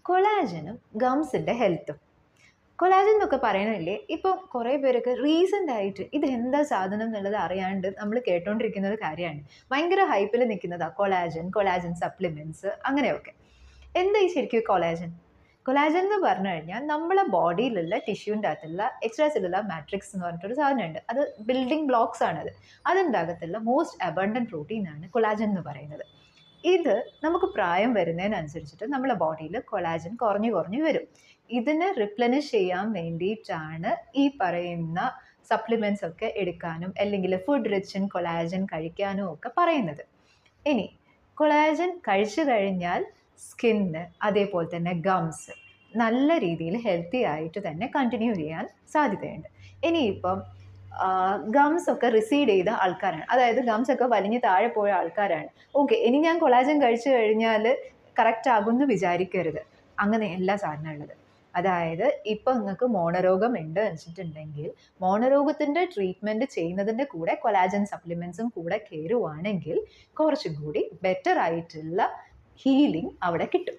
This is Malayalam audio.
കൊളാജനും ഗംസിൻ്റെ ഹെൽത്തും. കൊളാജൻ എന്നൊക്കെ പറയണില്ലേ, ഇപ്പോൾ കുറേ പേരൊക്കെ റീസെൻ്റ് ആയിട്ട് ഇതെന്താ സാധനം എന്നുള്ളത് അറിയാണ്ട് നമ്മൾ കേട്ടോണ്ടിരിക്കുന്ന ഒരു കാര്യമാണ്. ഭയങ്കര ഹൈപ്പിൽ നിൽക്കുന്നതാണ് കൊളാജൻ സപ്ലിമെൻറ്റ്സ് അങ്ങനെയൊക്കെ. എന്താ ഈ ശരിക്കും കൊളാജൻ? കൊളാജൻ എന്ന് പറഞ്ഞു കഴിഞ്ഞാൽ നമ്മളെ ബോഡിയിലുള്ള ടിഷ്യൂവിൻ്റെ അകത്തുള്ള എക്സ്ട്രാ സെല്ലുലാർ മാട്രിക്സ് എന്ന് പറഞ്ഞിട്ടൊരു സാധനമുണ്ട്. അത് ബിൽഡിംഗ് ബ്ലോക്സ് ആണത്. അതിൻ്റെ മോസ്റ്റ് അബണ്ടൻറ്റ് പ്രോട്ടീനാണ് കൊളാജൻ എന്ന് പറയുന്നത്. ഇത് നമുക്ക് പ്രായം വരുന്നതിനനുസരിച്ചിട്ട് നമ്മളെ ബോഡിയിൽ കൊളാജൻ കുറഞ്ഞു കുറഞ്ഞു വരും. ഇതിനെ റിപ്ലനിഷ് ചെയ്യാൻ വേണ്ടിയിട്ടാണ് ഈ പറയുന്ന സപ്ലിമെൻറ്റ്സ് ഒക്കെ എടുക്കാനും അല്ലെങ്കിൽ ഫുഡ് റിച്ച് ഇൻ കൊളാജൻ കഴിക്കാനും ഒക്കെ പറയുന്നത്. ഇനി കൊളാജൻ കഴിച്ചു കഴിഞ്ഞാൽ സ്കിന്ന് അതേപോലെ തന്നെ ഗംസ് നല്ല രീതിയിൽ ഹെൽത്തി ആയിട്ട് തന്നെ കണ്ടിന്യൂ ചെയ്യാൻ സാധ്യതയുണ്ട്. ഇനിയിപ്പം ഗംസ് ഒക്കെ റിസീഡ് ചെയ്ത ആൾക്കാരാണ്, അതായത് ഗംസ് ഒക്കെ വലിഞ്ഞ് താഴെ പോയ ആൾക്കാരാണ്. ഓക്കെ, ഇനി ഞാൻ കൊളാജൻ കഴിച്ചു കഴിഞ്ഞാൽ കറക്റ്റ് ആകുമെന്ന് വിചാരിക്കരുത്. അങ്ങനെയല്ല സാധനം ഉള്ളത്. അതായത് ഇപ്പം നിങ്ങൾക്ക് മോണരോഗം ഉണ്ട് വെച്ചിട്ടുണ്ടെങ്കിൽ മോണരോഗത്തിൻ്റെ ട്രീറ്റ്മെൻറ്റ് ചെയ്യുന്നതിൻ്റെ കൂടെ കൊളാജൻ സപ്ലിമെൻറ്റ്സും കൂടെ കയറുവാണെങ്കിൽ കുറച്ചും കൂടി ബെറ്റർ ആയിട്ടുള്ള ഹീലിംഗ് അവിടെ കിട്ടും.